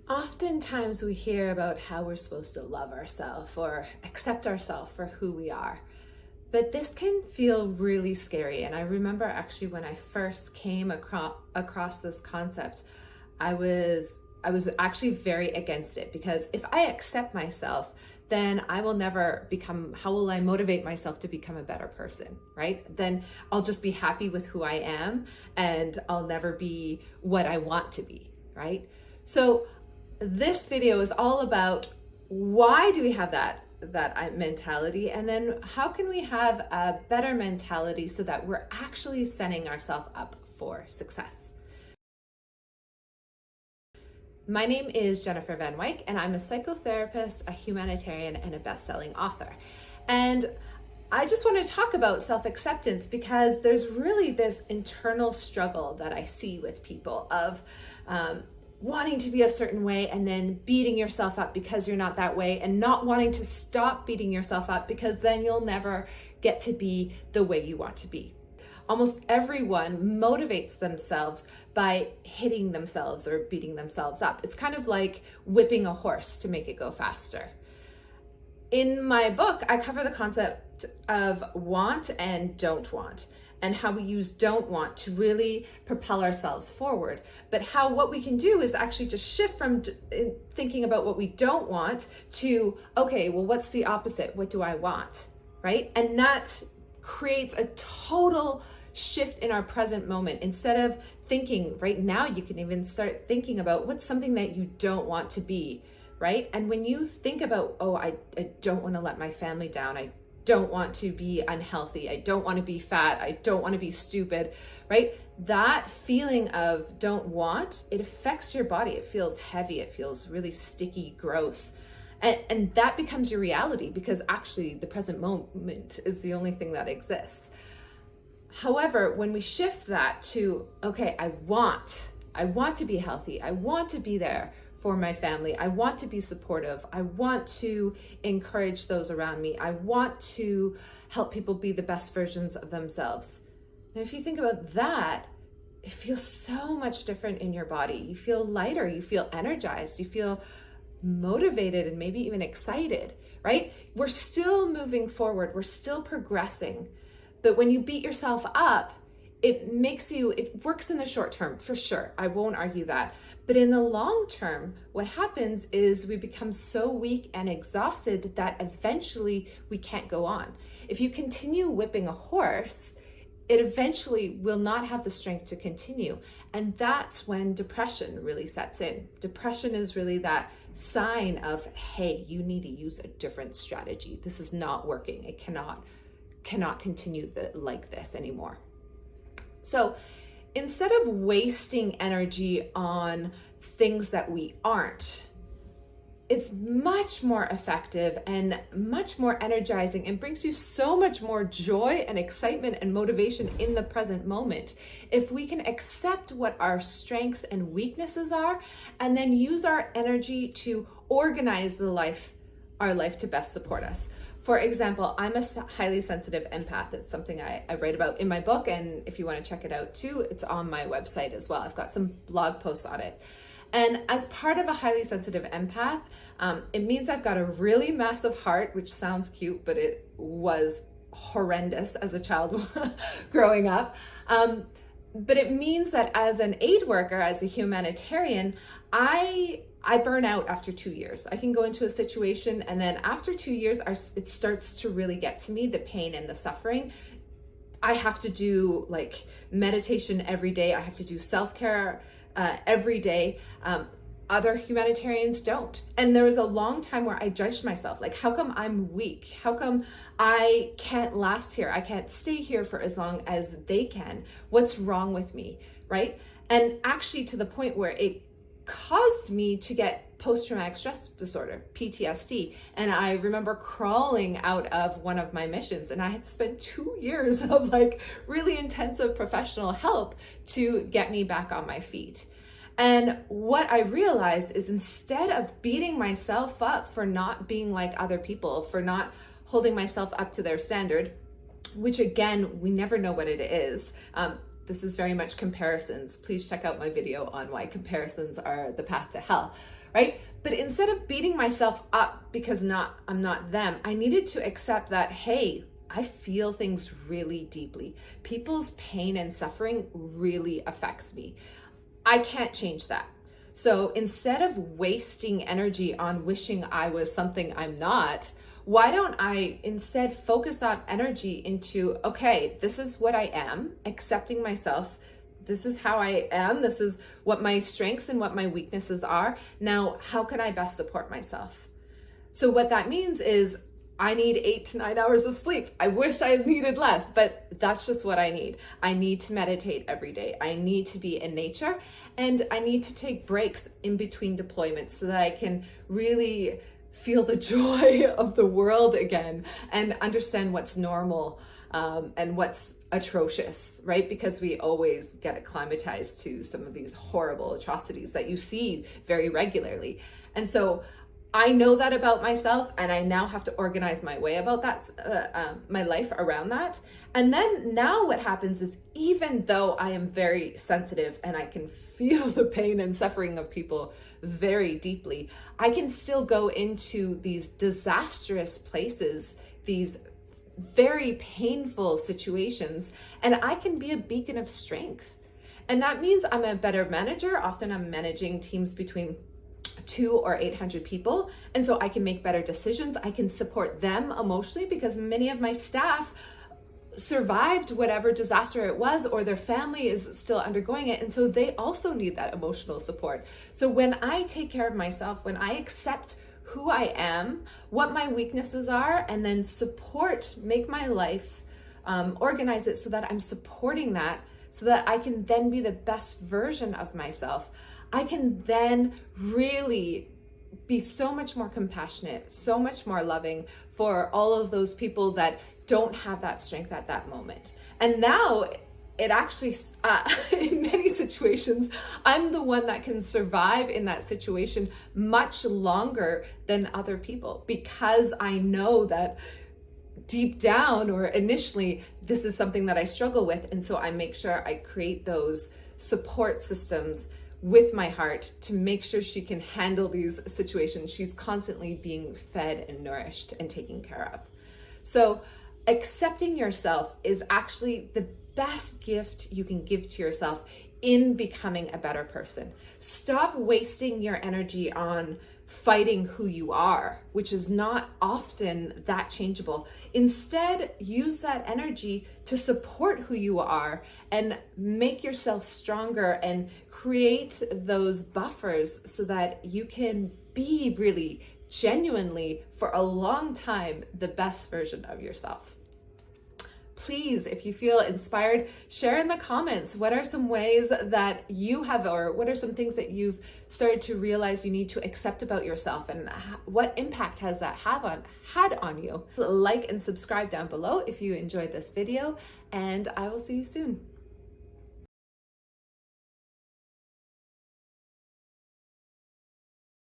Oftentimes we hear about how we're supposed to love ourselves or accept ourselves for who we are. But this can feel really scary. And I remember actually when I first came across this concept, I was actually very against it, because if I accept myself, then I will never become, how will I motivate myself to become a better person, right? Then I'll just be happy with who I am and I'll never be what I want to be, right? So this video is all about why do we have that mentality, and then how can we have a better mentality so that we're actually setting ourselves up for success. My name is Jennifer Van Wyk, and I'm a psychotherapist, a humanitarian, and a best-selling author. And I just want to talk about self-acceptance because there's really this internal struggle that I see with people of wanting to be a certain way and then beating yourself up because you're not that way, and not wanting to stop beating yourself up because then you'll never get to be the way you want to be. Almost everyone motivates themselves by hitting themselves or beating themselves up. It's kind of like whipping a horse to make it go faster. In my book, I cover the concept of want and don't want, and how we use don't want to really propel ourselves forward. But how what we can do is actually just shift from thinking about what we don't want to, okay, well, what's the opposite? What do I want, right? And that creates a total shift in our present moment. Instead of thinking right now, you can even start thinking about what's something that you don't want to be, right? And when you think about, oh, I don't want to let my family down, I don't want to be unhealthy, I don't want to be fat, I don't want to be stupid, right? That feeling of don't want, it affects your body. It feels heavy, it feels really sticky, gross. And that becomes your reality, because actually the present moment is the only thing that exists. However, when we shift that to, okay, I want to be healthy, I want to be there for my family, I want to be supportive, I want to encourage those around me, I want to help people be the best versions of themselves. Now, if you think about that, it feels so much different in your body. You feel lighter, you feel energized, you feel motivated, and maybe even excited, right? We're still moving forward, we're still progressing. But when you beat yourself up, it works in the short term, for sure. I won't argue that. But in the long term, what happens is we become so weak and exhausted that eventually we can't go on. If you continue whipping a horse, it eventually will not have the strength to continue. And that's when depression really sets in. Depression is really that sign of, hey, you need to use a different strategy. This is not working. It cannot continue like this anymore. So instead of wasting energy on things that we aren't, it's much more effective and much more energizing and brings you so much more joy and excitement and motivation in the present moment if we can accept what our strengths and weaknesses are, and then use our energy to organize our life to best support us. For example, I'm a highly sensitive empath. It's something I write about in my book, and if you want to check it out too, it's on my website as well. I've got some blog posts on it. And as part of a highly sensitive empath, it means I've got a really massive heart, which sounds cute, but it was horrendous as a child growing up. But it means that as an aid worker, as a humanitarian, I burn out after 2 years. I can go into a situation, and then after 2 years, it starts to really get to me, the pain and the suffering. I have to do like meditation every day. I have to do self-care every day. Other humanitarians don't. And there was a long time where I judged myself, like, how come I'm weak? How come I can't last here? I can't stay here for as long as they can. What's wrong with me, right? And actually to the point where it caused me to get post-traumatic stress disorder, PTSD. And I remember crawling out of one of my missions, and I had to spend 2 years of like really intensive professional help to get me back on my feet. And what I realized is, instead of beating myself up for not being like other people, for not holding myself up to their standard, which again, we never know what it is. this is very much comparisons. Please check out my video on why comparisons are the path to hell, right? But instead of beating myself up because I'm not them, I needed to accept that, hey, I feel things really deeply. People's pain and suffering really affects me. I can't change that. So instead of wasting energy on wishing I was something I'm not, why don't I instead focus that energy into, okay, this is what I am, accepting myself. This is how I am. This is what my strengths and what my weaknesses are. Now, how can I best support myself? So what that means is I need 8 to 9 hours of sleep. I wish I needed less, but that's just what I need. I need to meditate every day. I need to be in nature, and I need to take breaks in between deployments so that I can really feel the joy of the world again and understand what's normal and what's atrocious, right? Because we always get acclimatized to some of these horrible atrocities that you see very regularly. And so I know that about myself, and I now have to organize my way about that, my life around that. And then now what happens is, even though I am very sensitive and I can feel the pain and suffering of people very deeply, I can still go into these disastrous places, these very painful situations, and I can be a beacon of strength. And that means I'm a better manager. Often I'm managing teams between 200 or 800 people. And so I can make better decisions. I can support them emotionally because many of my staff survived whatever disaster it was, or their family is still undergoing it. And so they also need that emotional support. So when I take care of myself, when I accept who I am, what my weaknesses are, and then make my life, organize it so that I'm supporting that, so that I can then be the best version of myself, I can then really be so much more compassionate, so much more loving for all of those people that don't have that strength at that moment. And now it actually, in many situations, I'm the one that can survive in that situation much longer than other people, because I know that deep down, or initially, this is something that I struggle with. And so I make sure I create those support systems with my heart to make sure she can handle these situations. She's constantly being fed and nourished and taken care of. So accepting yourself is actually the best gift you can give to yourself in becoming a better person. Stop wasting your energy on fighting who you are, which is not often that changeable. Instead, use that energy to support who you are and make yourself stronger and create those buffers so that you can be really genuinely, for a long time, the best version of yourself. Please, if you feel inspired, share in the comments. What are some ways that you have, or what are some things that you've started to realize you need to accept about yourself, and what impact has that had on you? Like and subscribe down below if you enjoyed this video, and I will see you soon.